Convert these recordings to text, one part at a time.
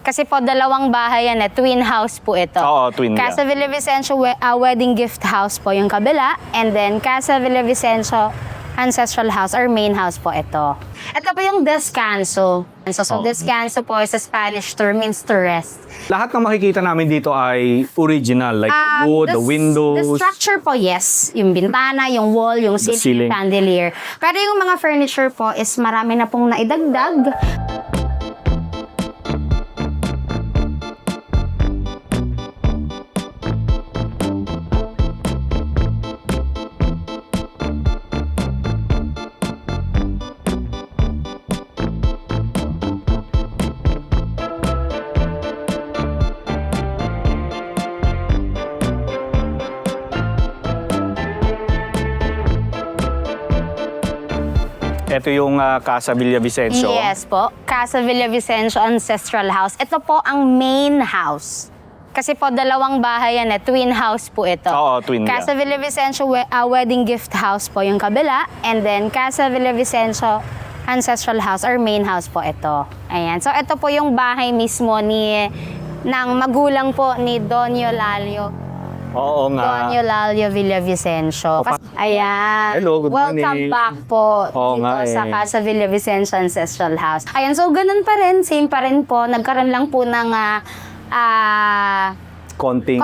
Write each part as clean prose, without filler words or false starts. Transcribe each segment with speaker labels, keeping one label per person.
Speaker 1: Kasi po dalawang bahay yan twin house po ito.
Speaker 2: Oo, twin.
Speaker 1: Casa Villavicencio wedding gift house po yung kabila, and then Casa Villavicencio ancestral house or main house po ito. Ito po yung descanso. So descanso po is a Spanish term, means to rest.
Speaker 2: Lahat ng makikita namin dito ay original, like wood, the windows.
Speaker 1: The structure po, yes. Yung bintana, yung wall, yung ceiling, chandelier. Pero yung mga furniture po is marami na pong naidagdag.
Speaker 2: Ito yung Casa Villavicencio.
Speaker 1: Yes po. Casa Villavicencio Ancestral House. Ito po ang main house. Kasi po dalawang bahay yan twin house po ito.
Speaker 2: Oo, twin.
Speaker 1: Casa Villavicencio wedding gift house po yung kabila, and then Casa Villavicencio ancestral house or main house po ito. Ayan. So ito po yung bahay mismo ng magulang po ni Don Eulalio.
Speaker 2: Oo nga.
Speaker 1: Don Eulalio Villavicencio. Ayan.
Speaker 2: Hello, good morning.
Speaker 1: Welcome back po dito sa Casa Villavicencio Ancestral House. Ayan, so ganun pa rin, same pa rin po. Nagkaroon lang po ng
Speaker 2: konting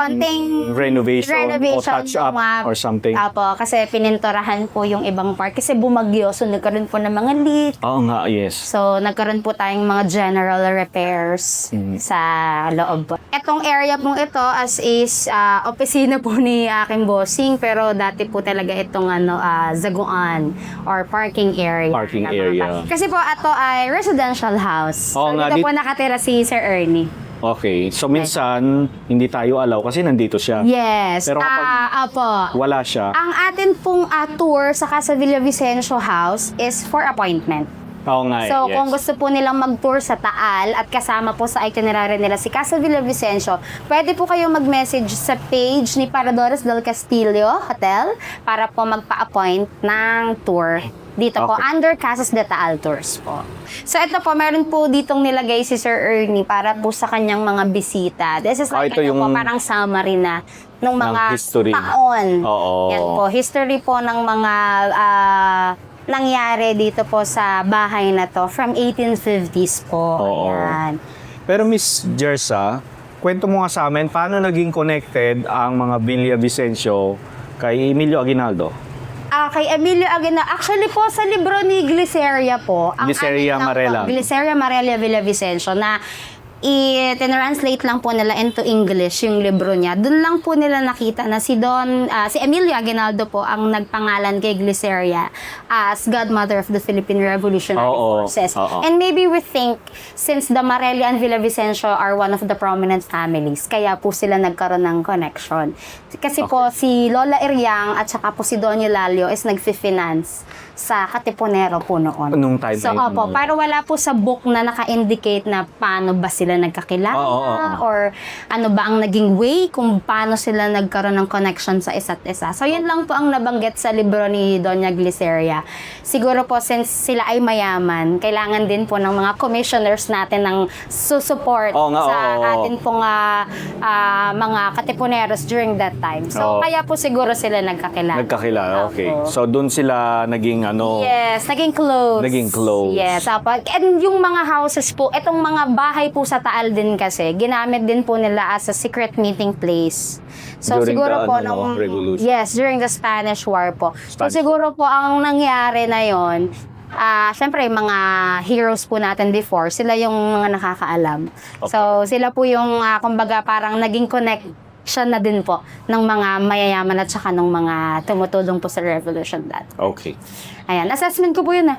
Speaker 2: renovation o touch up or something.
Speaker 1: Apo, kasi pinintorahan po yung ibang part kasi bumagyo, so nagkaroon po ng mga leak.
Speaker 2: Oo nga, yes.
Speaker 1: So nagkaroon po tayong mga general repairs sa loob. Etong area pong ito as is opisina po ni aking bossing, pero dati po talaga itong zaguan or parking area.
Speaker 2: Parking area.
Speaker 1: Kasi po ito ay residential house.
Speaker 2: Oo
Speaker 1: So
Speaker 2: nga,
Speaker 1: dito po nakatira si Sir Ernie.
Speaker 2: Okay. So minsan, hindi tayo allow kasi nandito siya.
Speaker 1: Yes.
Speaker 2: Pero kapag
Speaker 1: Apo.
Speaker 2: wala siya,
Speaker 1: Ang atin pong tour sa Casa Villavicencio House is for appointment.
Speaker 2: oo nga
Speaker 1: So,
Speaker 2: yes.
Speaker 1: kung gusto po nilang mag-tour sa Taal at kasama po sa itinerary nila si Casa Villavicencio, pwede po kayong mag-message sa page ni Paradores del Castillo Hotel para po magpa-appoint ng tour. Dito po, under Casas de Taal Tours po. So, ito po, meron po ditong nilagay si Sir Ernie para po sa kanyang mga bisita. This is like
Speaker 2: ito yung
Speaker 1: parang summary na ng mga
Speaker 2: history.
Speaker 1: taon.
Speaker 2: Oo.
Speaker 1: Yan po, history po ng mga nangyari dito po sa bahay na to from 1850s po.
Speaker 2: Oo.
Speaker 1: Ayan.
Speaker 2: Pero Miss Jersa, kwento mo nga sa amin, paano naging connected ang mga Villavicencio kay Emilio Aguinaldo?
Speaker 1: Kay Emilio Aguinaldo, actually po sa libro ni Gliceria po,
Speaker 2: Gliceria Marela.
Speaker 1: Gliceria Marela Villavicencio na i-translate lang po nila into English yung libro niya. Doon lang po nila nakita na si Emilio Aguinaldo po ang nagpangalan kay Gliceria as godmother of the Philippine Revolutionary Forces. And maybe we think, since the Marela and Villavicencio are one of the prominent families, kaya po sila nagkaroon ng connection. Kasi po si Lola Iriang at saka po si Don Eulalio is nagfi-finance sa Katipunero po noon.
Speaker 2: Nung time
Speaker 1: So, opo, pero wala po sa book na naka-indicate na paano ba sila nagkakilala or ano ba ang naging way kung paano sila nagkaroon ng connection sa isa't isa. So, yun lang po ang nabanggit sa libro ni Doña Gliceria. Siguro po, since sila ay mayaman, kailangan din po ng mga commissioners natin ng support sa atin pong mga Katipuneros during that time. So, kaya po siguro sila nagkakilala.
Speaker 2: Nagkakilala, okay. So, doon sila naging
Speaker 1: Yes, naging close.
Speaker 2: Naging close.
Speaker 1: Yes, and yung mga houses po, itong mga bahay po sa Taal din kasi, ginamit din po nila as a secret meeting place. So
Speaker 2: During
Speaker 1: siguro
Speaker 2: the,
Speaker 1: po
Speaker 2: Revolution.
Speaker 1: yes, during the Spanish War po. So siguro po ang nangyari na yon, syempre mga heroes po natin before, sila yung mga nakakaalam.
Speaker 2: Okay.
Speaker 1: So sila po yung kumbaga parang naging connection na din po ng mga mayayaman at saka ng mga tumutulong po sa revolution dati.
Speaker 2: Okay.
Speaker 1: Ayan, assessment ko po yun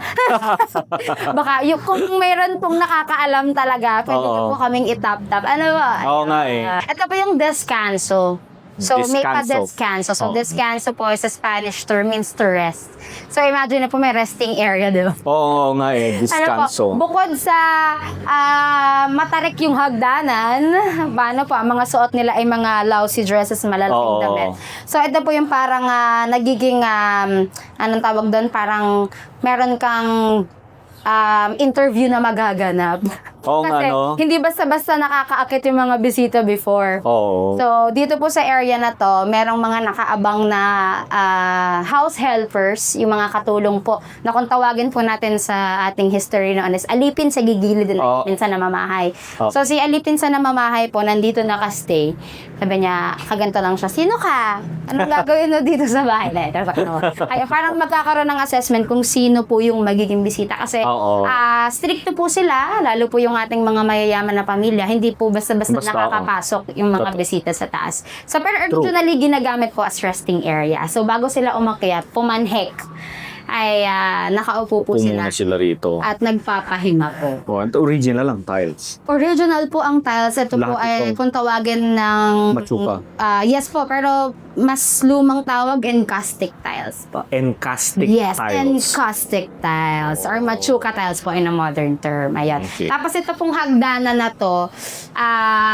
Speaker 1: Baka kung mayroon pong nakakaalam talaga, pwede nyo po kaming itap-tap. Ano ba?
Speaker 2: Oo nga eh.
Speaker 1: Ito po yung descanso. So, may
Speaker 2: Descanso.
Speaker 1: pa-descanso. So, descanso po is a Spanish term, means to rest. So, imagine na po may resting area, di ba?
Speaker 2: Oo nga eh, descanso.
Speaker 1: Bukod sa matarik yung hagdanan, paano po, ang mga suot nila ay mga lousy dresses, malalaking damit. So, ito po yung parang nagiging, anong tawag doon, parang meron kang interview na magaganap.
Speaker 2: Oo nga,
Speaker 1: Kasi
Speaker 2: no?
Speaker 1: hindi basta-basta nakakaakit yung mga bisita before.
Speaker 2: Oo.
Speaker 1: So, dito po sa area na to, merong mga nakaabang na house helpers, yung mga katulong po, na kung tawagin po natin sa ating history noon is alipin sa gigilid ng
Speaker 2: Oh.
Speaker 1: alipin sa namamahay.
Speaker 2: Oh.
Speaker 1: So, si alipin sa namamahay po, nandito nakastay. Sabi niya, kaganto lang siya, sino ka? Anong gagawin mo dito sa bahay? Ay, parang magkakaroon ng assessment kung sino po yung magiging bisita. Kasi,
Speaker 2: Oo.
Speaker 1: stricto po sila, lalo po yung ating mga mayayaman na pamilya. Hindi po basta-basta
Speaker 2: Basta,
Speaker 1: nakakapasok yung mga
Speaker 2: Totoo.
Speaker 1: bisita sa taas. So, pero
Speaker 2: True.
Speaker 1: originally, ginagamit po as resting area. So, bago sila umakyat, pumanhek, ay nakaupo po
Speaker 2: Pumuna
Speaker 1: sila
Speaker 2: sila rito.
Speaker 1: at nagpapahinga po.
Speaker 2: Oh, ito original lang, tiles.
Speaker 1: Original po ang tiles. Ito po
Speaker 2: Lahat
Speaker 1: ay
Speaker 2: ito.
Speaker 1: kung tawagin ng...
Speaker 2: Machuca.
Speaker 1: Yes po, pero mas lumang tawag, encaustic tiles po.
Speaker 2: Encastic
Speaker 1: Yes,
Speaker 2: tiles.
Speaker 1: encaustic tiles or machuca tiles po in a modern term. Ayan.
Speaker 2: Okay.
Speaker 1: Tapos ito pong hagdanan na to,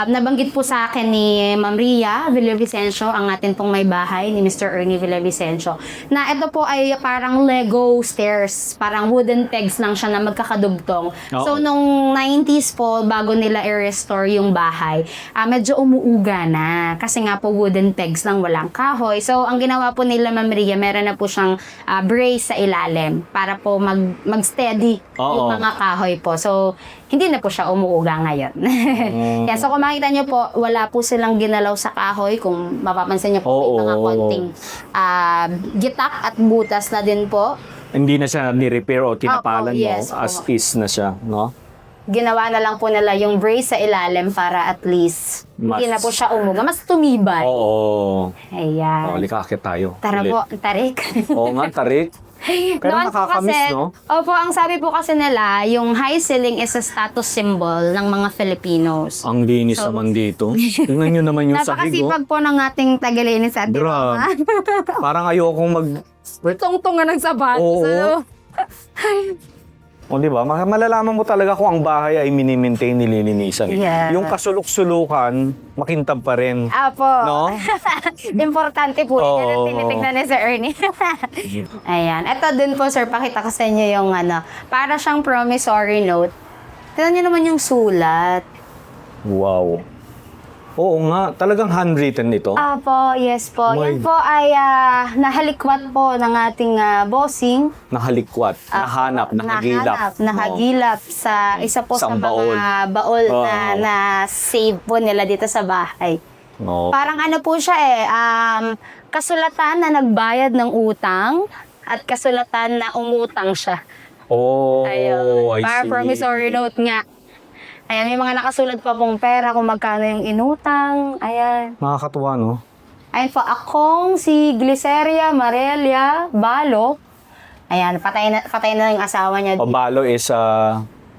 Speaker 1: nabanggit po sa akin ni Ma'am Ria Villavicencio, ang atin pong may bahay, ni Mr. Ernie Villavicencio, na ito po ay parang Lego stairs, parang wooden pegs lang siya na magkakadugtong. So,
Speaker 2: Oo.
Speaker 1: nung 90s po, bago nila i-restore yung bahay, medyo umuuga na. Kasi nga po, wooden pegs lang, walang kahoy. So, ang ginawa po nila, Ma'am Ria, meron na po siyang brace sa ilalim para po mag-steady yung
Speaker 2: Oo.
Speaker 1: mga kahoy po. So, hindi na po siya umuuga ngayon. Kaya, so kung makita niyo po, wala po silang ginalaw sa kahoy. Kung mapapansin niyo po, may mga
Speaker 2: Oo.
Speaker 1: konting gitak at butas na din po.
Speaker 2: Hindi na siya ni-repair o tinapalan
Speaker 1: Opo, yes
Speaker 2: mo. As
Speaker 1: po.
Speaker 2: is na siya, no?
Speaker 1: Ginawa na lang po nila yung brace sa ilalim para at least hindi na po siya umuga. Mas tumibay.
Speaker 2: Oo.
Speaker 1: Ayan.
Speaker 2: Oh, likakit tayo.
Speaker 1: Tara
Speaker 2: Ulit.
Speaker 1: po, tarik.
Speaker 2: Oo nga, tarik. Pero
Speaker 1: Noon po
Speaker 2: nakakamiss,
Speaker 1: kasi,
Speaker 2: no?
Speaker 1: Opo, ang sabi po kasi nila, yung high ceiling is a status symbol ng mga Filipinos.
Speaker 2: Ang linis
Speaker 1: So,
Speaker 2: naman dito. Tingnan nyo naman yung sahig, oh.
Speaker 1: Napakasipag po ng ating tagalinis at
Speaker 2: Grabe. Parang ayokong mag...
Speaker 1: Tungtong nga nagsabat.
Speaker 2: Oo.
Speaker 1: So,
Speaker 2: O, di ba? Malalaman mo talaga kung ang bahay ay mini-maintain, nililinisan.
Speaker 1: Yeah.
Speaker 2: Yung kasulok-sulukan, makintab pa rin.
Speaker 1: Apo.
Speaker 2: No?
Speaker 1: Importante po yun. Yan ang
Speaker 2: Oo.
Speaker 1: tinitignan ni Sir Ernie. Ayan. Ito din po, sir, pakita ko sa inyo yung para siyang promissory note. Tignan niyo naman yung sulat.
Speaker 2: Wow. Oo nga, talagang handwritten ito.
Speaker 1: Apo, yes po.
Speaker 2: May-
Speaker 1: Yan po ay nahalikwat po ng ating bossing.
Speaker 2: Nahalikwat, nahanap, nahagilap.
Speaker 1: Nahagilap sa isa po sa
Speaker 2: Isang baol.
Speaker 1: mga baol
Speaker 2: Oo.
Speaker 1: na save po nila dito sa bahay.
Speaker 2: Oo.
Speaker 1: Parang ano po siya kasulatan na nagbayad ng utang at kasulatan na umutang siya.
Speaker 2: Oh,
Speaker 1: Ayun.
Speaker 2: I
Speaker 1: Para
Speaker 2: see.
Speaker 1: promissory note nga. Ayan, may mga nakasulat pa pong pera kung magkano yung inutang. Ayan.
Speaker 2: Nakakatuwa, no?
Speaker 1: Ayun po, akong si Gliceria Marelia Balo. Ayan, patay na yung asawa niya.
Speaker 2: O balo is,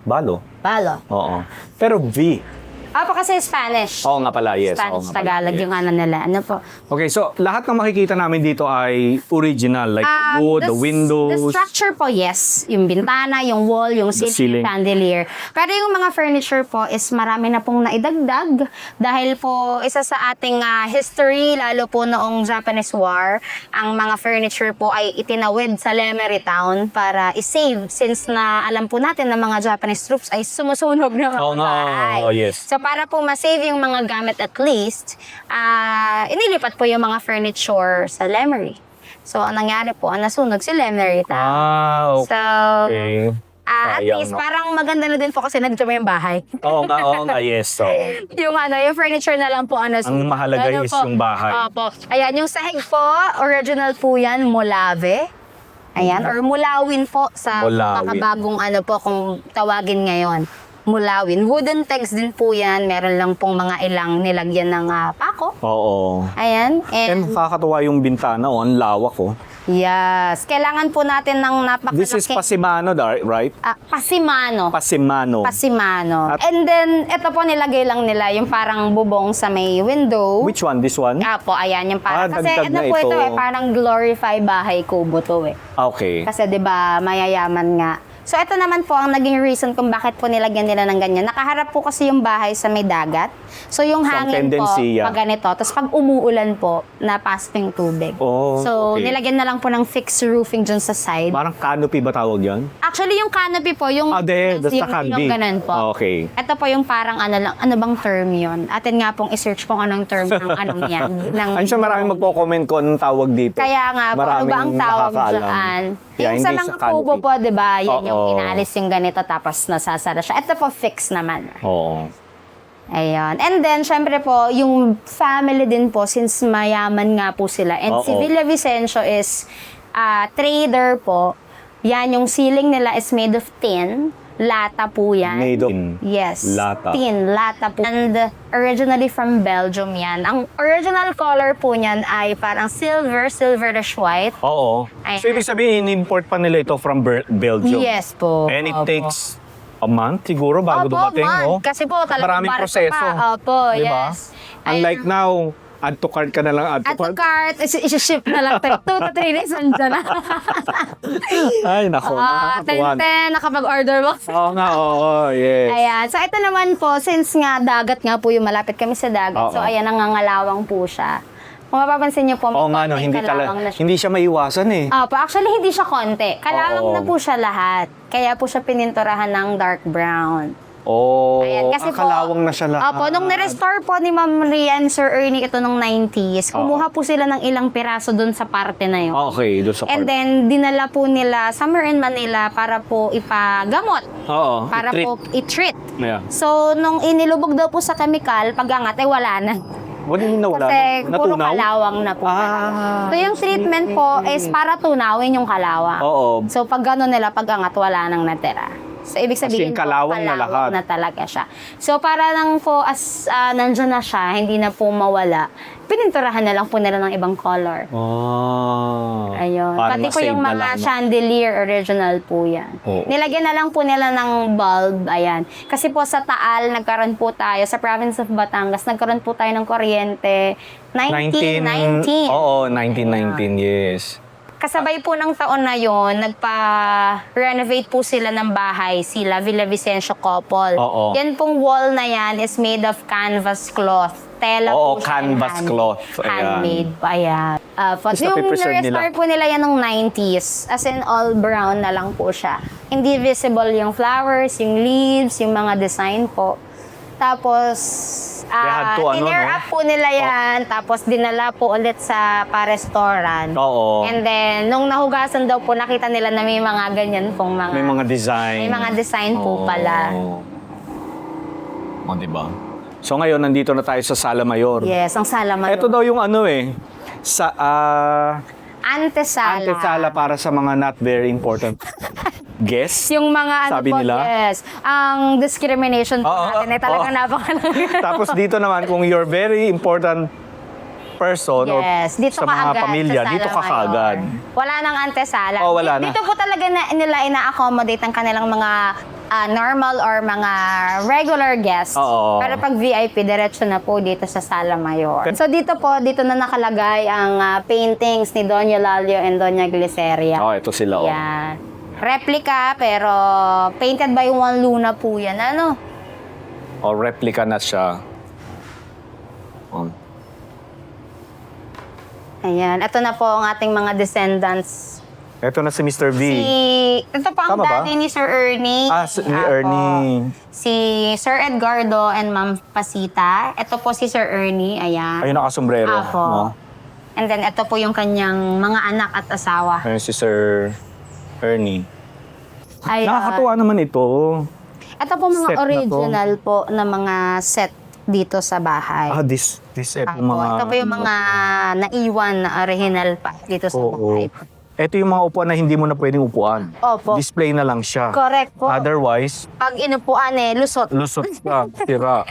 Speaker 2: balo.
Speaker 1: Balo.
Speaker 2: Oo. Pero V.
Speaker 1: Pa kasi Spanish.
Speaker 2: Oo nga pala, yes. Oo
Speaker 1: Spanish,
Speaker 2: nga pala,
Speaker 1: Tagalog
Speaker 2: yes.
Speaker 1: yung ano nila. Ano po?
Speaker 2: Okay, so lahat ng makikita namin dito ay original. Like the wood, the windows.
Speaker 1: The structure po, yes. Yung bintana, yung wall, yung
Speaker 2: The
Speaker 1: ceiling,
Speaker 2: ceiling.
Speaker 1: chandelier. Pero yung mga furniture po is marami na pong naidagdag dahil po isa sa ating history, lalo po noong Japanese War, ang mga furniture po ay itinawid sa Lemery Town para i-save since na alam po natin na mga Japanese troops ay sumusunog ng mga
Speaker 2: Oo nga,
Speaker 1: bahay.
Speaker 2: oo, yes.
Speaker 1: So para po ma-save yung mga gamit at least, inilipat po yung mga furniture sa Lemery. So, ang nangyari po, nasunog si Lemery Town.
Speaker 2: Okay.
Speaker 1: So, at
Speaker 2: Sayang,
Speaker 1: least
Speaker 2: no?
Speaker 1: parang maganda na din po kasi nandito yung bahay.
Speaker 2: Oo nga, yes. So,
Speaker 1: yung furniture na lang po
Speaker 2: ang mahalaga is yung bahay.
Speaker 1: Opo. Ayan, yung sahig po, original po yan, Molave. Ayan, or Mulawin po sa
Speaker 2: Mulawin.
Speaker 1: makabagong po kung tawagin ngayon. Mulawin. Wooden pegs din po yan. Meron lang pong mga ilang nilagyan ng pako.
Speaker 2: Oo.
Speaker 1: Ayan.
Speaker 2: And nakakatuwa yung bintana, ang lawak, oh.
Speaker 1: Yes. Kailangan po natin ng napakalaki.
Speaker 2: This is Pasimano, right?
Speaker 1: Pasimano.
Speaker 2: Pasimano.
Speaker 1: Pasimano.
Speaker 2: At-
Speaker 1: And then, ito po nilagay lang nila yung parang bubong sa may window.
Speaker 2: Which one? This one?
Speaker 1: Po, ayan yung parang. Kasi
Speaker 2: dagdag
Speaker 1: ano
Speaker 2: na
Speaker 1: po
Speaker 2: ito.
Speaker 1: ito parang glorify bahay kubo to eh.
Speaker 2: Okay.
Speaker 1: Kasi 'di ba mayayaman nga. So, ito naman po ang naging reason kung bakit po nilagyan nila ng ganyan. Nakaharap po kasi yung bahay sa may dagat. So, yung
Speaker 2: So, ang
Speaker 1: hangin po,
Speaker 2: tendency,
Speaker 1: pag ganito. Tapos, pag umuulan po, napasok yung tubig.
Speaker 2: Oh,
Speaker 1: So,
Speaker 2: okay.
Speaker 1: nilagyan na lang po ng fixed roofing dyan sa side.
Speaker 2: Parang canopy ba tawag yan?
Speaker 1: Actually, yung canopy po, yung...
Speaker 2: That's the canopy.
Speaker 1: Yung ganun po.
Speaker 2: Okay.
Speaker 1: Ito po yung parang ano bang term yun? Atin nga pong isearch kung anong term ng anong yan.
Speaker 2: Ano siya, maraming magpo-comment ko anong tawag dito.
Speaker 1: Kaya nga po, ano ba ang tawag dyan?
Speaker 2: Yeah,
Speaker 1: Yung sa
Speaker 2: hindi
Speaker 1: mga
Speaker 2: sa canopy.
Speaker 1: kubo po, di ba? Yan yung
Speaker 2: Oo.
Speaker 1: inaalis yung ganito tapos nasasara siya. Ito po, fix naman.
Speaker 2: Oo.
Speaker 1: Ayun. And then, syempre po, yung family din po, since mayaman nga po sila. And si
Speaker 2: Oo.
Speaker 1: Villavicencio is trader po. Yan, yung ceiling nila is made of tin. Lata po yan.
Speaker 2: Made of
Speaker 1: Yes.
Speaker 2: lata.
Speaker 1: Tin, lata po. And originally from Belgium yan. Ang original color po niyan ay parang silverish white.
Speaker 2: Oo.
Speaker 1: Ayan.
Speaker 2: So, ibig sabihin, in-import pa nila ito from Belgium.
Speaker 1: Yes po.
Speaker 2: And it
Speaker 1: Opo.
Speaker 2: takes a month siguro bago
Speaker 1: Opo,
Speaker 2: dumating,
Speaker 1: month.
Speaker 2: no?
Speaker 1: Kasi po, talagang
Speaker 2: Maraming
Speaker 1: barko
Speaker 2: proseso.
Speaker 1: pa. Opo,
Speaker 2: Diba?
Speaker 1: yes.
Speaker 2: Unlike now, add to cart ka na lang, add to
Speaker 1: At the
Speaker 2: cart.
Speaker 1: cart, isi-ship na lang. 2 to 3 days, andyan na.
Speaker 2: Ay, nako. nakakatuwa.
Speaker 1: Nakapag-order mo.
Speaker 2: Oo nga, oo, yes.
Speaker 1: Ayan. So, ito naman po, since nga dagat nga po yung malapit kami sa dagat,
Speaker 2: Oo.
Speaker 1: so ayan, nangangalawang po siya. Kung mapapansin niyo po, may
Speaker 2: Oo nga, no,
Speaker 1: konting
Speaker 2: hindi
Speaker 1: kalawang na siya.
Speaker 2: hindi siya maiwasan eh.
Speaker 1: Opo, actually, hindi siya konti. Kalawang
Speaker 2: Oo.
Speaker 1: na po siya lahat. Kaya po siya pininturahan ng dark brown.
Speaker 2: Oh,
Speaker 1: Ayan, kasi po,
Speaker 2: kalawang na siya lahat.
Speaker 1: Opo, nung nirestore po ni Ma'am Rian, Sir Ernie, ito nung 90s, kumuha po sila ng ilang piraso dun sa parte na yun.
Speaker 2: Okay, doon sa
Speaker 1: And
Speaker 2: part.
Speaker 1: then, dinala po nila somewhere in Manila para po ipagamot.
Speaker 2: Oo,
Speaker 1: Para
Speaker 2: i-treat.
Speaker 1: po i-treat.
Speaker 2: Yeah.
Speaker 1: So, nung inilubog daw po sa chemical, pag-angat, wala na.
Speaker 2: Wala din nawala.
Speaker 1: Kasi puro
Speaker 2: Natunaw?
Speaker 1: kalawang na po.
Speaker 2: Ah.
Speaker 1: So, yung treatment po is para tunawin yung kalawang.
Speaker 2: Oo.
Speaker 1: So, pag gano'n nila, pag-angat, wala nang natira. So, ibig sabihin
Speaker 2: in kalawang na lahat.
Speaker 1: na talaga siya. So, para lang po, as nandyan na siya, hindi na po mawala, pininturahan na lang po nila ng ibang color.
Speaker 2: Oh.
Speaker 1: Ayun.
Speaker 2: Parang
Speaker 1: Pati po
Speaker 2: ma-save
Speaker 1: yung
Speaker 2: na
Speaker 1: mga
Speaker 2: lang, no?
Speaker 1: chandelier, original po yan.
Speaker 2: Oo.
Speaker 1: Nilagyan na lang po nila ng bulb, ayan. Kasi po sa Taal, nagkaroon po tayo, sa province of Batangas, nagkaroon po tayo ng kuryente 1919.
Speaker 2: Oo, 1919, yes.
Speaker 1: Kasabay po ng taon na yon, nagpa-renovate po sila ng bahay, sila Villavicencio couple.
Speaker 2: Oo.
Speaker 1: Yan pong wall na yan is made of canvas cloth. Tela
Speaker 2: Oo,
Speaker 1: po siya.
Speaker 2: canvas cloth. Ayan.
Speaker 1: Handmade po, ayan.
Speaker 2: Tapos
Speaker 1: Yung
Speaker 2: napipreserve
Speaker 1: na-restore
Speaker 2: nila.
Speaker 1: po nila yan ng 90s. As in, all brown na lang po siya. Hindi visible yung flowers, yung leaves, yung mga design po. Tapos,
Speaker 2: had to,
Speaker 1: tinare
Speaker 2: no?
Speaker 1: up po nila yan. Tapos, dinala po ulit sa pa-restaurant.
Speaker 2: Oo.
Speaker 1: And then, nung nahugasan daw po, nakita nila na may mga ganyan pong mga...
Speaker 2: May mga design.
Speaker 1: May mga design po pala.
Speaker 2: O, diba? So ngayon, nandito na tayo sa Sala Mayor.
Speaker 1: Yes, ang sala man.
Speaker 2: Ito daw yung ano eh, sa
Speaker 1: Antesala.
Speaker 2: antesala para sa mga not very important guests.
Speaker 1: Yung mga ano
Speaker 2: Sabi
Speaker 1: po,
Speaker 2: nila?
Speaker 1: yes. Ang discrimination po
Speaker 2: Oo,
Speaker 1: natin ay talagang
Speaker 2: oo.
Speaker 1: napakalaki.
Speaker 2: Tapos dito naman, kung you're very important person
Speaker 1: Yes, dito
Speaker 2: or sa
Speaker 1: ka
Speaker 2: mga
Speaker 1: agad
Speaker 2: pamilya,
Speaker 1: sa
Speaker 2: dito
Speaker 1: Sala
Speaker 2: ka
Speaker 1: Mayor.
Speaker 2: kaagad.
Speaker 1: Wala nang antesala.
Speaker 2: Oh, wala na.
Speaker 1: Dito po talaga nila ina-accommodate ang kanilang mga normal or mga regular guests.
Speaker 2: Oo.
Speaker 1: Pero pag VIP, diretso na po dito sa Sala Mayor. So dito na nakalagay ang paintings ni Doña Lalio and Doña Gliceria.
Speaker 2: Oh, ito sila. Oh.
Speaker 1: Yan. Replica, pero painted by Juan Luna po yan. Ano?
Speaker 2: O, replica na siya. Oh.
Speaker 1: Ayan. Ito na po ang ating mga descendants.
Speaker 2: Ito na si Mr. V.
Speaker 1: Ito po ang
Speaker 2: Tama ba?
Speaker 1: daddy ni Sir Ernie.
Speaker 2: Ni Ernie.
Speaker 1: Si Sir Edgardo and Ma'am Pasita. Ito po si Sir Ernie. Ayan.
Speaker 2: Ayun, nakasombrero.
Speaker 1: Apo.
Speaker 2: No?
Speaker 1: And then ito po yung kanyang mga anak at asawa.
Speaker 2: Ayun si Sir Ernie.
Speaker 1: Ayan.
Speaker 2: Nakakatuwa naman ito.
Speaker 1: Ito po mga
Speaker 2: Set na to.
Speaker 1: original po na mga set dito sa bahay.
Speaker 2: This ito
Speaker 1: Apo.
Speaker 2: mga...
Speaker 1: Ito po yung mga naiwan na original pa dito sa bahay.
Speaker 2: Ito yung mga upuan na hindi mo na pwedeng upuan.
Speaker 1: Opo.
Speaker 2: Display na lang siya.
Speaker 1: Correct po.
Speaker 2: Otherwise,
Speaker 1: Pag inupuan lusot.
Speaker 2: lusot ka, tira.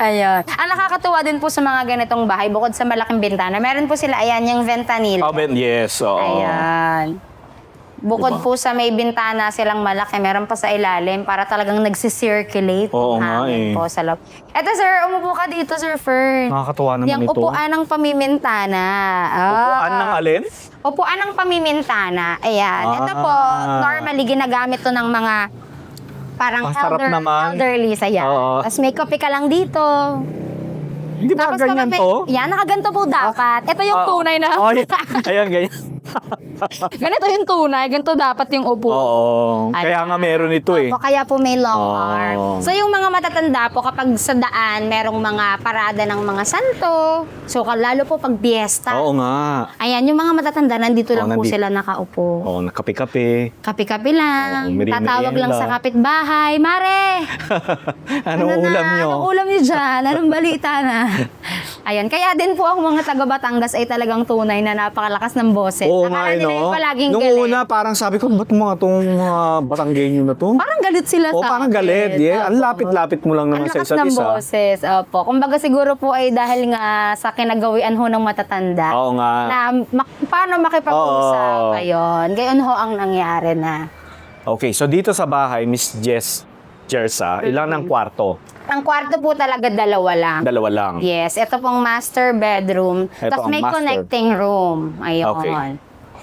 Speaker 1: Ayun. Ang nakakatuwa din po sa mga ganitong bahay, bukod sa malaking bintana, meron po sila, ayan, yung ventanil.
Speaker 2: Yes, oo.
Speaker 1: Ayan. Bukod
Speaker 2: Diba?
Speaker 1: po sa may bintana silang malaki, meron pa sa ilalim para talagang nagsisirculate
Speaker 2: Oo
Speaker 1: yung
Speaker 2: nga
Speaker 1: hangin po sa loob. Eto sir, umupo ka dito Sir Fern.
Speaker 2: Nakakatuwa naman
Speaker 1: Yung
Speaker 2: ito.
Speaker 1: upuan ng pamimintana.
Speaker 2: Upuan ng alin?
Speaker 1: Upuan ng pamimintana. Ayan. Ito po, normally ginagamit to ng mga parang
Speaker 2: Masarap naman.
Speaker 1: elderly. Ayan.
Speaker 2: Oo.
Speaker 1: Tapos may kape ka lang dito.
Speaker 2: Hindi ba
Speaker 1: Tapos
Speaker 2: ganyan
Speaker 1: kapag
Speaker 2: to?
Speaker 1: Yan, nakaganto po dapat. Ito yung tunay na.
Speaker 2: Oh, ayan, ganyan.
Speaker 1: Ganito yung tunay. Ganito dapat yung upo.
Speaker 2: Oo. Kaya nga meron ito eh.
Speaker 1: Opo, kaya po may long
Speaker 2: Oo.
Speaker 1: arm. So yung mga matatanda po kapag sa daan merong mga parada ng mga santo. So lalo po pag biesta.
Speaker 2: Oo nga.
Speaker 1: Ayan, yung mga matatanda nandito lang po
Speaker 2: nandito.
Speaker 1: sila nakaupo.
Speaker 2: Oo, nakape-kape.
Speaker 1: Kape-kape lang.
Speaker 2: Oo, merienda.
Speaker 1: Tatawag lang sa kapitbahay. Mare!
Speaker 2: Anong
Speaker 1: Ano na?
Speaker 2: ulam nyo?
Speaker 1: Anong ulam niyo dyan? Anong balita na? Ayan, kaya din po ang mga taga Batangas ay talagang tunay na napakalakas ng boses.
Speaker 2: Oo nga,
Speaker 1: Akala nila
Speaker 2: no?
Speaker 1: yung palaging
Speaker 2: Nung
Speaker 1: galit.
Speaker 2: una, parang sabi ko, ba't mga itong mga Batanggenyo na to?
Speaker 1: Parang galit sila
Speaker 2: Oo,
Speaker 1: sa
Speaker 2: parang
Speaker 1: akin.
Speaker 2: galit. Yeah. Ang
Speaker 1: Opo.
Speaker 2: lapit-lapit mo lang naman
Speaker 1: Ang
Speaker 2: sa
Speaker 1: lakas
Speaker 2: isa't
Speaker 1: ng
Speaker 2: isa.
Speaker 1: boses. Opo. Kumbaga siguro po ay dahil nga sa kinagawian ho ng matatanda.
Speaker 2: Oo nga.
Speaker 1: Na paano makipag-usap.
Speaker 2: Oo.
Speaker 1: Ayun. Gayon ho ang nangyari na.
Speaker 2: Okay, so dito sa bahay, Miss Jersa, ilan ang kwarto?
Speaker 1: Ang kwarto po talaga dalawa lang.
Speaker 2: Dalawa lang.
Speaker 1: Yes, ito pong master bedroom.
Speaker 2: Ito
Speaker 1: Tapos
Speaker 2: ang
Speaker 1: may
Speaker 2: master.
Speaker 1: connecting room. Ayun.
Speaker 2: Okay.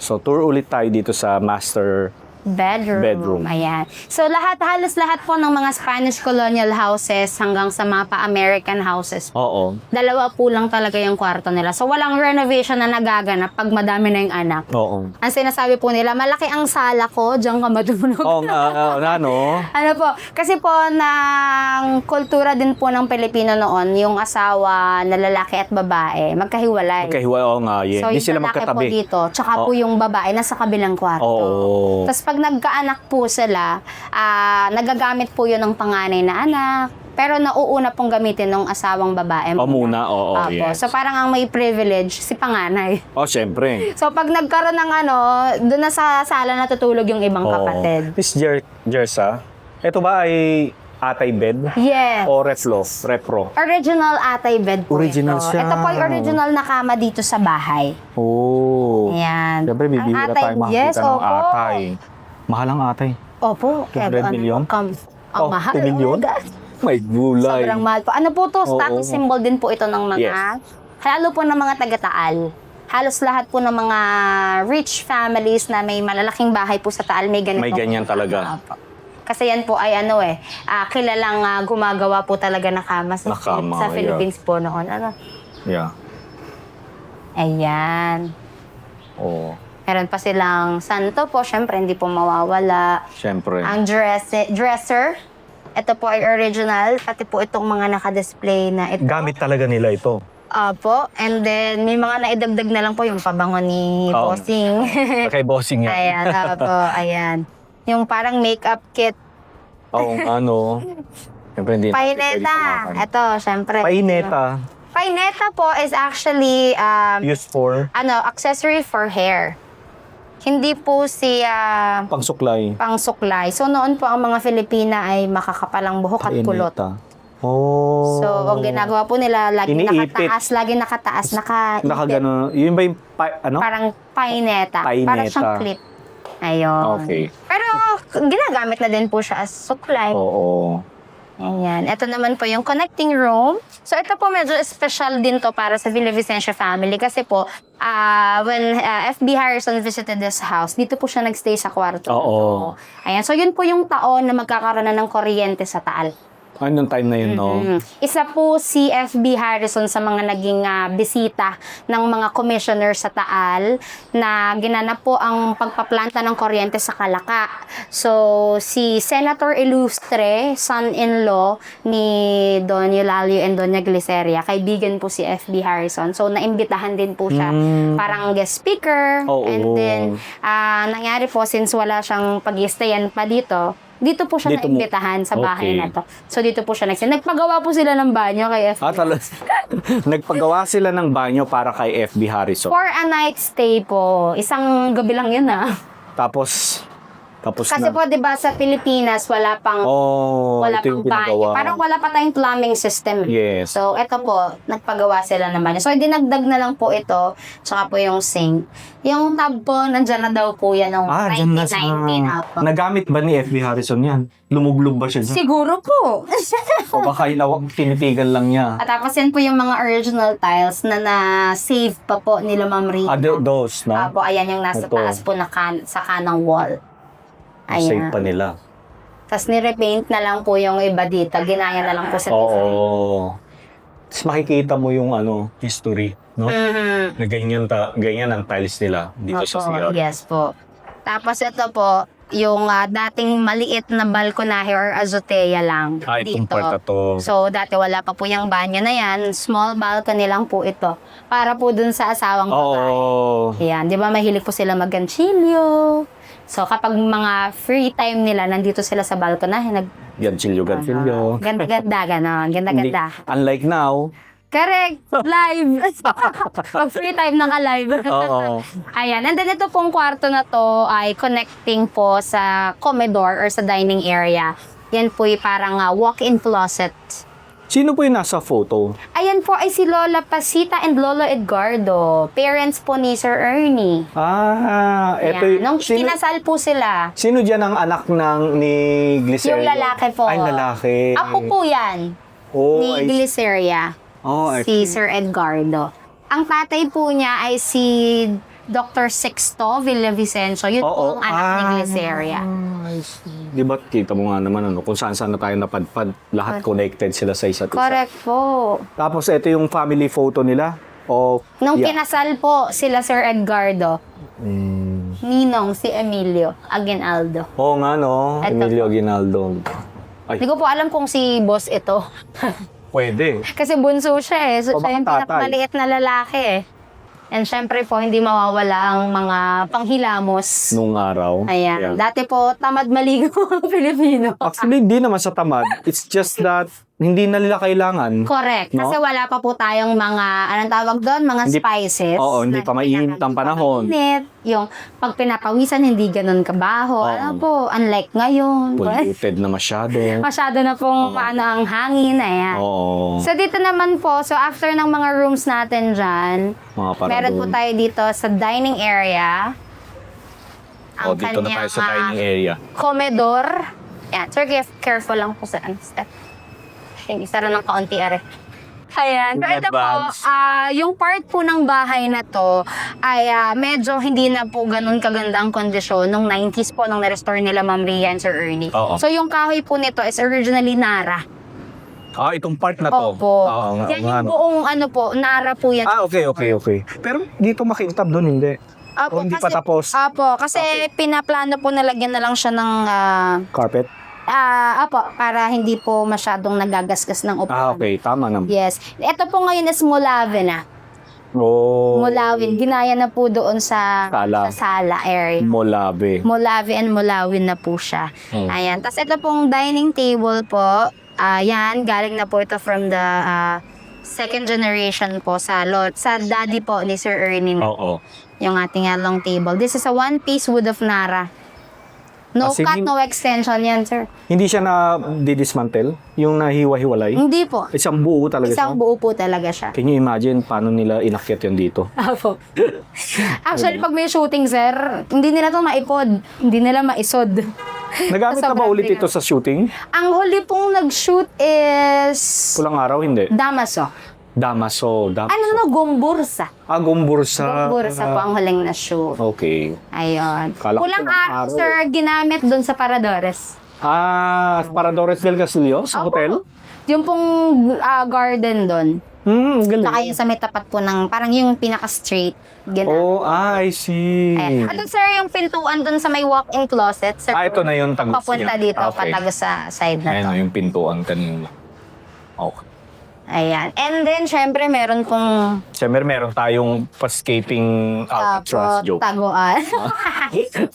Speaker 2: So, tour ulit tayo dito sa master
Speaker 1: Bedroom. Ayan. So, halos lahat po ng mga Spanish colonial houses hanggang sa mga pa-American houses.
Speaker 2: Oo.
Speaker 1: Dalawa po lang talaga yung kwarto nila. So, walang renovation na nagaganap pag madami na yung anak.
Speaker 2: Oo.
Speaker 1: Ang sinasabi po nila, malaki ang sala ko, diyan ka matulog.
Speaker 2: Oo nga, no?
Speaker 1: Ano po, kasi po ng kultura din po ng Pilipino noon, yung asawa na lalaki at babae, magkahiwalay.
Speaker 2: Magkahiwalay, oo nga. Yeah.
Speaker 1: So,
Speaker 2: Hindi
Speaker 1: yung
Speaker 2: sila
Speaker 1: lalaki
Speaker 2: magkatabi.
Speaker 1: po dito, tsaka po yung babae nasa kabilang kwarto.
Speaker 2: Oo.
Speaker 1: Tapos pag nagkaanak po sila, nagagamit po yun ng panganay na anak, pero nauuna pong gamitin ng asawang babae.
Speaker 2: O muna, oo,
Speaker 1: Opo.
Speaker 2: yes.
Speaker 1: So parang ang may privilege, si panganay.
Speaker 2: Oh, syempre.
Speaker 1: So pag nagkaroon ng doon na sa sala natutulog yung ibang
Speaker 2: Oo.
Speaker 1: kapatid.
Speaker 2: Miss Jersa, ito ba ay atay bed?
Speaker 1: Yes.
Speaker 2: O repro?
Speaker 1: Original atay bed po
Speaker 2: Original
Speaker 1: ito.
Speaker 2: siya.
Speaker 1: Ito po ay original na kama dito sa bahay.
Speaker 2: Oo.
Speaker 1: Ayan.
Speaker 2: Siyempre, bibira
Speaker 1: Ang atay,
Speaker 2: tayo makakita
Speaker 1: yes,
Speaker 2: ng
Speaker 1: opo.
Speaker 2: atay. Mahal ang atay.
Speaker 1: Opo.
Speaker 2: 200 million?
Speaker 1: Ang
Speaker 2: Oh,
Speaker 1: mahal.
Speaker 2: 2 million?
Speaker 1: Oh my God.
Speaker 2: May gulay.
Speaker 1: Sobrang mahal po. Ano po to?
Speaker 2: Oo.
Speaker 1: Status symbol din po ito ng mga,
Speaker 2: Yes.
Speaker 1: lalo po ng mga taga-Taal. Halos lahat po ng mga rich families na may malalaking bahay po sa Taal, may ganito.
Speaker 2: May ganyan talaga.
Speaker 1: Opo. Kasi yan po ay kilalang gumagawa po talaga na kama sa,
Speaker 2: Na kama,
Speaker 1: sa
Speaker 2: yeah.
Speaker 1: Philippines po noon.
Speaker 2: Yeah.
Speaker 1: Ayan.
Speaker 2: Oo.
Speaker 1: Meron pa silang santo po, syempre hindi po mawawala.
Speaker 2: Siyempre.
Speaker 1: Ang dresser, ito po ay original, pati po itong mga naka-display na ito.
Speaker 2: Gamit talaga nila ito.
Speaker 1: Opo, and then may mga naidagdag na lang po yung pabango ni
Speaker 2: Oo.
Speaker 1: Bossing.
Speaker 2: Kay bossing yan.
Speaker 1: Ayan, opo, ayan. Yung parang makeup kit.
Speaker 2: Oo, ano. Siyempre hindi.
Speaker 1: Paineta. Ito, syempre.
Speaker 2: Paineta.
Speaker 1: Paineta po is actually,
Speaker 2: Used for
Speaker 1: accessory for hair. Hindi po siya
Speaker 2: pangsuklay.
Speaker 1: pangsuklay. So, noon po ang mga Filipina ay makakapalang buhok at kulot.
Speaker 2: Paineta. Oh.
Speaker 1: So, ang ginagawa po nila, lagi
Speaker 2: Iniipit.
Speaker 1: nakataas,
Speaker 2: Nakagano. Yun ba yung
Speaker 1: parang paineta.
Speaker 2: Paineta.
Speaker 1: Parang siyang clip. Ayun.
Speaker 2: Okay.
Speaker 1: Pero, ginagamit na din po siya as suklay.
Speaker 2: Oo.
Speaker 1: Ayan. Ito naman po yung connecting room. So, ito po medyo special din to para sa Villavicencio family kasi po, when F.B. Harrison visited this house, dito po siya nagstay sa kwarto.
Speaker 2: Oo.
Speaker 1: Ayan. So, yun po yung taon na magkakaroon na ng kuryente sa Taal.
Speaker 2: Anong time na yun, no?
Speaker 1: Isa po si F.B. Harrison sa mga naging bisita ng mga commissioner sa Taal na ginanap po ang pagpaplanta ng kuryente sa Kalaka. So, si Senator Ilustre, son-in-law ni Don Eulalio and Doña Gliceria, kaibigan po si F.B. Harrison. So, naimbitahan din po siya parang guest speaker.
Speaker 2: Oo.
Speaker 1: And then, nangyari po, since wala siyang pag-i-stayan pa dito po siya
Speaker 2: Dito mo.
Speaker 1: naimbitahan sa bahay
Speaker 2: Okay.
Speaker 1: na to. So, dito po siya nagpagawa po sila ng banyo kay FB.
Speaker 2: Talaga. Nagpagawa sila ng banyo para kay F.B. Harrison.
Speaker 1: For a night stay po. Isang gabi lang yun
Speaker 2: Tapos, Tapos
Speaker 1: Kasi po, di ba, sa Pilipinas, wala pang
Speaker 2: ito yung
Speaker 1: banyo.
Speaker 2: pinagawa.
Speaker 1: Parang wala pa tayong plumbing system.
Speaker 2: Yes.
Speaker 1: So, ito po, nagpagawa sila ng banyo. So, dinagdag na lang po ito, tsaka po yung sink. Yung tub po, nandyan na daw po yan ng
Speaker 2: Dyan na sa...
Speaker 1: 1919. Apo.
Speaker 2: Nagamit ba ni F.B. Harrison yan? Lumuglog ba siya dyan?
Speaker 1: Siguro po.
Speaker 2: O baka tinitigan lang niya?
Speaker 1: At tapos yan po yung mga original tiles na na-save pa po nila Ma'am Rita.
Speaker 2: Those, no?
Speaker 1: Apo, ayan yung nasa
Speaker 2: Ito.
Speaker 1: taas po na sa kanang wall.
Speaker 2: Save
Speaker 1: Ayan.
Speaker 2: pa nila.
Speaker 1: Tapos nirepaint na lang po yung iba dito. Ginaya na lang po sa design.
Speaker 2: Oo. Tapos makikita mo yung history, no?
Speaker 1: Mhm.
Speaker 2: Na ganyan ang tiles nila dito sa
Speaker 1: Opo,
Speaker 2: CR.
Speaker 1: yes po. Tapos ito po, yung dating maliit na balkonahe or azotea lang
Speaker 2: Itong
Speaker 1: dito.
Speaker 2: part na to.
Speaker 1: So, dati wala pa po yung banyo na yan. Small balcony lang po ito. Para po dun sa asawang babae.
Speaker 2: Oo.
Speaker 1: Ayan, di ba mahilig po sila mag-ganchilyo. So, kapag mga free time nila, nandito sila sa balkonahe,
Speaker 2: Ganchilyo.
Speaker 1: ganda-ganda, gano'n. Ganda-ganda.
Speaker 2: Unlike now,
Speaker 1: Correct! Live! Pag free time, naka-live.
Speaker 2: oo.
Speaker 1: Ayan. And then ito pong kwarto na to ay connecting po sa comedor or sa dining area. Yan po ay parang walk-in closet.
Speaker 2: Sino po yung nasa photo?
Speaker 1: Ayan po ay si Lola Pasita and Lolo Edgardo. Parents po ni Sir Ernie.
Speaker 2: Eto
Speaker 1: Ayan. Nung
Speaker 2: sino,
Speaker 1: kinasal po sila.
Speaker 2: sino dyan ang anak ni Glyceria?
Speaker 1: Yung lalaki po.
Speaker 2: Ay, lalaki.
Speaker 1: Apo po yan.
Speaker 2: Oh,
Speaker 1: Ni Glyceria. Si Sir Edgardo. Ang tatay po niya ay si Dr. Sixto Villavicencio. Yun po ang anak ni Glyceria.
Speaker 2: Di ba, kita mo nga naman, kung saan-saan na tayo napadpad, lahat connected sila sa isa't isa.
Speaker 1: Correct po.
Speaker 2: Tapos, ito yung family photo nila.
Speaker 1: Nung kinasal po sila Sir Edgardo, ninong si Emilio Aguinaldo.
Speaker 2: Oo nga, no?
Speaker 1: Ito
Speaker 2: Emilio Aguinaldo.
Speaker 1: Hindi ko po alam kung si boss ito.
Speaker 2: Pwede.
Speaker 1: Kasi bunso siya eh. So,
Speaker 2: O,
Speaker 1: siya yung
Speaker 2: baka tatay.
Speaker 1: pinakamaliit na lalaki eh. And syempre po, hindi mawawala ang mga panghilamos.
Speaker 2: Nung araw.
Speaker 1: Ayan.
Speaker 2: Yeah.
Speaker 1: Dati po, tamad maligo ang Pilipino.
Speaker 2: Actually, hindi naman sa tamad. It's just that hindi na nila kailangan.
Speaker 1: Correct.
Speaker 2: No?
Speaker 1: Kasi wala pa po tayong mga, anong tawag doon? Mga
Speaker 2: Hindi-
Speaker 1: spices.
Speaker 2: Oo, hindi
Speaker 1: na
Speaker 2: pa mainit ang panahon.
Speaker 1: Mainit. Yung pag pinapawisan, hindi ganun kabaho.
Speaker 2: Oo.
Speaker 1: Ano po, unlike ngayon.
Speaker 2: Polluted na masyado.
Speaker 1: Masyado na pong paano ang hangin. Ayan.
Speaker 2: Oo.
Speaker 1: So dito naman po, so after ng mga rooms natin dyan,
Speaker 2: Mga parador.
Speaker 1: meron po tayo dito sa dining area. Ang
Speaker 2: Dito na tayo sa
Speaker 1: kanyang,
Speaker 2: dining area.
Speaker 1: Comedor. Yan. Sir, careful lang po sa step. Yung isa rin ng kaunti, are. Ayan. Pero ito po,
Speaker 2: Advance.
Speaker 1: yung part po ng bahay na to ay medyo hindi na po ganun kaganda ang kondisyon nung 90s po nung na-restore nila Ma'am Rhea and Sir Ernie.
Speaker 2: Oo.
Speaker 1: So yung kahoy po nito is originally Nara.
Speaker 2: Itong part na to.
Speaker 1: Opo.
Speaker 2: Oo, nga,
Speaker 1: Yan
Speaker 2: nga,
Speaker 1: yung
Speaker 2: no.
Speaker 1: buong Nara po yan.
Speaker 2: Okay. Pero dito makintab doon, hindi.
Speaker 1: Opo,
Speaker 2: hindi pa tapos.
Speaker 1: Opo, kasi pinaplano po nalagyan na lang siya ng
Speaker 2: Carpet?
Speaker 1: opo, para hindi po masyadong nagagasgas ng upuan.
Speaker 2: Okay. Tama naman.
Speaker 1: Yes. Ito po ngayon is Mulave na.
Speaker 2: Oh.
Speaker 1: Mulawin. Ginaya na po doon sa sala area.
Speaker 2: Molabe.
Speaker 1: Mulave and Mulawin na po siya. Ayan. Tapos ito pong dining table po. Yan, galing na po ito from the second generation po sa daddy po ni Sir Ernie.
Speaker 2: Oo.
Speaker 1: Yung ating long table. This is a one-piece wood of Nara. No
Speaker 2: As in,
Speaker 1: cut, no extension yan, sir.
Speaker 2: Hindi siya na didismantle? Yung nahiwa-hiwalay?
Speaker 1: Hindi po.
Speaker 2: Isang buo talaga
Speaker 1: Isang
Speaker 2: siya?
Speaker 1: buo po talaga siya.
Speaker 2: Can you imagine paano nila inakyat yun dito?
Speaker 1: Apo. Actually, pag may shooting, sir, hindi nila ito maipod. Hindi nila maisod.
Speaker 2: Nagamit na ba
Speaker 1: Sobrang
Speaker 2: ulit ito sa shooting?
Speaker 1: Ang huli pong nag-shoot is
Speaker 2: Pulang araw, hindi.
Speaker 1: Damaso.
Speaker 2: Damaso.
Speaker 1: Gumbursa.
Speaker 2: Gumbursa.
Speaker 1: Gumbursa po ang huling na shoot.
Speaker 2: Okay.
Speaker 1: Ayun.
Speaker 2: Kala ko
Speaker 1: Pulang
Speaker 2: pulang
Speaker 1: araw,
Speaker 2: araw.
Speaker 1: sir, ginamit doon sa Paradores.
Speaker 2: Paradores del Castillo sa
Speaker 1: Opo.
Speaker 2: hotel?
Speaker 1: Yung pong garden doon.
Speaker 2: Galing.
Speaker 1: Saka yung sa may tapat po ng, parang yung pinaka-straight. Ganun.
Speaker 2: I see.
Speaker 1: Ayan. At sir, yung pintuan doon sa may walk-in closet, sir.
Speaker 2: Ito na yung tagos
Speaker 1: Papunta
Speaker 2: niya.
Speaker 1: dito,
Speaker 2: Okay.
Speaker 1: patagos sa side na
Speaker 2: Ayan
Speaker 1: to.
Speaker 2: na yung pintuan kanina. Okay.
Speaker 1: Ayan. And then, syempre, meron pong
Speaker 2: Siyempre, meron tayong pa-skating Alcatraz joke.
Speaker 1: taguan.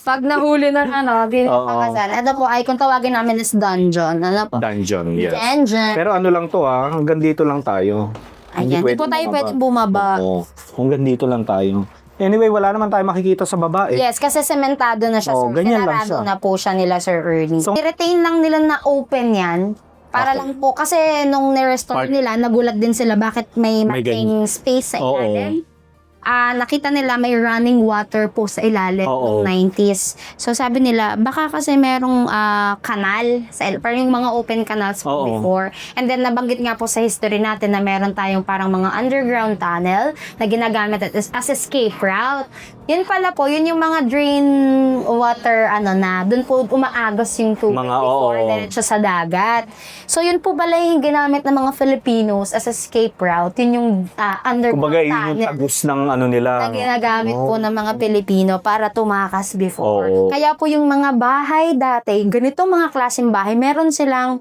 Speaker 1: Pag nahuli ng di
Speaker 2: Oo.
Speaker 1: pakasan. Ito po ay, kung tawagin namin is dungeon. Ano po?
Speaker 2: Dungeon, yes.
Speaker 1: Dungeon.
Speaker 2: Pero ano lang to hanggang dito lang tayo.
Speaker 1: Ayan. Hindi po tayo pwedeng bumaba.
Speaker 2: Oo. Hanggang dito lang tayo. Anyway, wala naman tayo makikita sa baba eh.
Speaker 1: Yes, kasi sementado na siya,
Speaker 2: Oh,
Speaker 1: sir.
Speaker 2: ganyan lang
Speaker 1: Sinarado
Speaker 2: siya.
Speaker 1: na po siya nila, Sir Ernie.
Speaker 2: So-
Speaker 1: I-retain lang nila na open yan. Para
Speaker 2: Okay.
Speaker 1: lang po, kasi nung nirestore
Speaker 2: Part-
Speaker 1: nila, nagulat din sila bakit may
Speaker 2: May
Speaker 1: malaking space sa
Speaker 2: Oo.
Speaker 1: ilalim. Nakita nila may running water po sa ilalim
Speaker 2: Oo.
Speaker 1: noong 90s. So sabi nila, baka kasi merong kanal, parang yung mga open canals po
Speaker 2: Oo.
Speaker 1: before. And then nabanggit nga po sa history natin na meron tayong parang mga underground tunnel na ginagamit as escape route. Yun pala po, yun yung mga drain water, na dun po umaagos yung tubig
Speaker 2: Mga,
Speaker 1: before
Speaker 2: oo.
Speaker 1: diretso sa dagat. So yun po pala yung ginamit ng mga Filipinos as escape route. Yun yung underground
Speaker 2: Kumbaga, yun yung
Speaker 1: tunnel
Speaker 2: tagus ng nila.
Speaker 1: na ginagamit po ng mga Pilipino para tumakas before.
Speaker 2: Oo.
Speaker 1: Kaya po yung mga bahay dati, ganito mga klaseng bahay, meron silang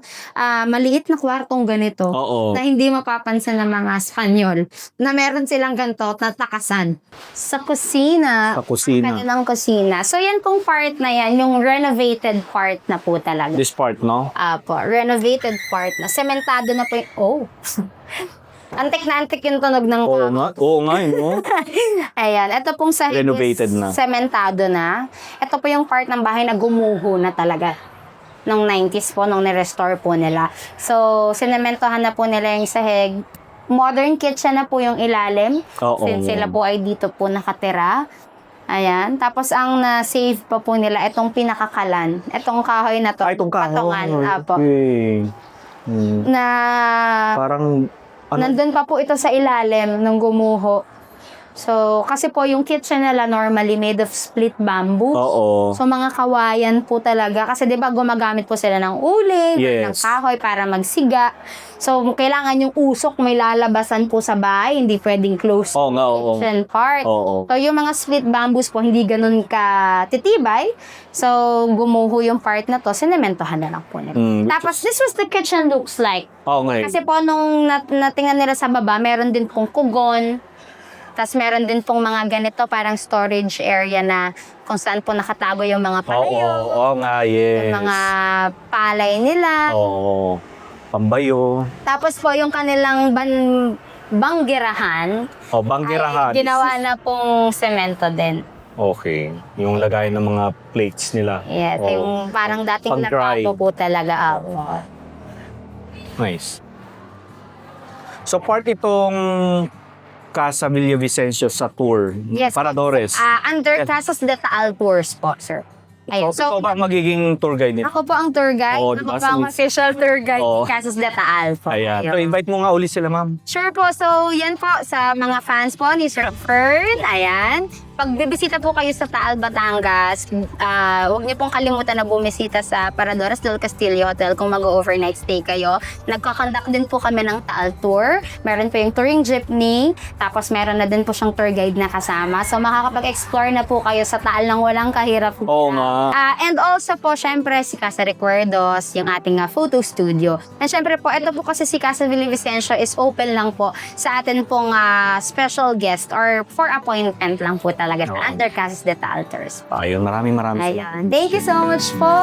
Speaker 1: maliit na kwartong ganito
Speaker 2: Oo.
Speaker 1: na hindi mapapansin ng mga Espanyol, na meron silang ganito na takasan sa kusina.
Speaker 2: Sa kusina.
Speaker 1: Kanilang kusina. So yan pong part na yan, yung renovated part na po talaga.
Speaker 2: This part, no?
Speaker 1: Apo, renovated part na. Sementado na po yung, antik na antik yung tunog ng
Speaker 2: Oo nga. Oo nga, no?
Speaker 1: Ayan, ito pong sahig
Speaker 2: Renovated
Speaker 1: is
Speaker 2: na.
Speaker 1: sementado na. Ito po yung part ng bahay na gumuho na talaga. Nung 90s po, nung nirestore po nila. So, sinementohan na po nila yung sahig. Modern kitchen na po yung ilalim.
Speaker 2: Oo.
Speaker 1: Since sila po ay dito po nakatira. Ayan. Tapos, ang na-save pa po nila, itong pinakakalan. Itong kahoy na to.
Speaker 2: Ay, itong kahoy.
Speaker 1: Patungan. Apo.
Speaker 2: Okay.
Speaker 1: Na
Speaker 2: Parang,
Speaker 1: nandun pa po ito sa ilalim nung gumuho. So, kasi po yung kitchen nila normally made of split bamboo.
Speaker 2: oo.
Speaker 1: So, mga kawayan po talaga. Kasi di ba gumagamit po sila ng uling,
Speaker 2: Yes.
Speaker 1: ng kahoy para magsiga. So, kailangan yung usok may lalabasan po sa bahay. Hindi pwedeng close
Speaker 2: Oo nga, oo.
Speaker 1: kitchen part.
Speaker 2: Oo.
Speaker 1: So, yung mga split bamboos po, hindi ganun katitibay. So, gumuho yung part na to, sinementohan na lang po nila. Tapos, this was the kitchen looks like.
Speaker 2: Oo nga.
Speaker 1: Kasi po, nung natingnan nila sa baba, meron din pong kugon. Tapos meron din pong mga ganito, parang storage area na kung saan po nakatago yung mga
Speaker 2: Oo,
Speaker 1: palayo,
Speaker 2: oo nga, yes.
Speaker 1: yung mga palay nila.
Speaker 2: Oo. Pambayo.
Speaker 1: Tapos po yung kanilang banggirahan,
Speaker 2: O, banggirahan.
Speaker 1: ay ginawa na pong semento din.
Speaker 2: Okay. Yung lagay ng mga plates nila.
Speaker 1: Yes,
Speaker 2: Oo.
Speaker 1: yung parang dating
Speaker 2: Pang-dry.
Speaker 1: labato po talaga.
Speaker 2: Nice. So, part itong Casa Villavicencio sa tour.
Speaker 1: Yes.
Speaker 2: Paradores.
Speaker 1: Under Casas de Taal Tours po, sir. Ayun.
Speaker 2: Ikaw ba ang magiging tour guide nito?
Speaker 1: Ako po ang tour guide.
Speaker 2: Oo,
Speaker 1: Ako
Speaker 2: diba?
Speaker 1: po ang official tour guide
Speaker 2: Oo.
Speaker 1: ng Casas de Taal po.
Speaker 2: Ayan.
Speaker 1: Ayun.
Speaker 2: So, invite mo nga ulit sila, ma'am.
Speaker 1: Sure po. So, yan po sa mga fans po ni Sir Fern. Ayan. Pag bibisita po kayo sa Taal, Batangas, huwag niyo pong kalimutan na bumisita sa Paradores del Castillo Hotel kung mag-overnight stay kayo. Nagkakandak din po kami ng Taal Tour. Meron po yung touring jeepney. Tapos meron na din po siyang tour guide na kasama. So, makakapag-explore na po kayo sa Taal ng walang kahirap.
Speaker 2: Oo nga.
Speaker 1: And also po, syempre, si Casa Recuerdos, yung ating photo studio. And syempre po, ito po kasi si Casa Villavicencio is open lang po sa atin pong special guest or for appointment lang po talaga
Speaker 2: Oo.
Speaker 1: under Casas de Taal Tours po.
Speaker 2: Ayun, maraming
Speaker 1: Ayun. Thank you so much po.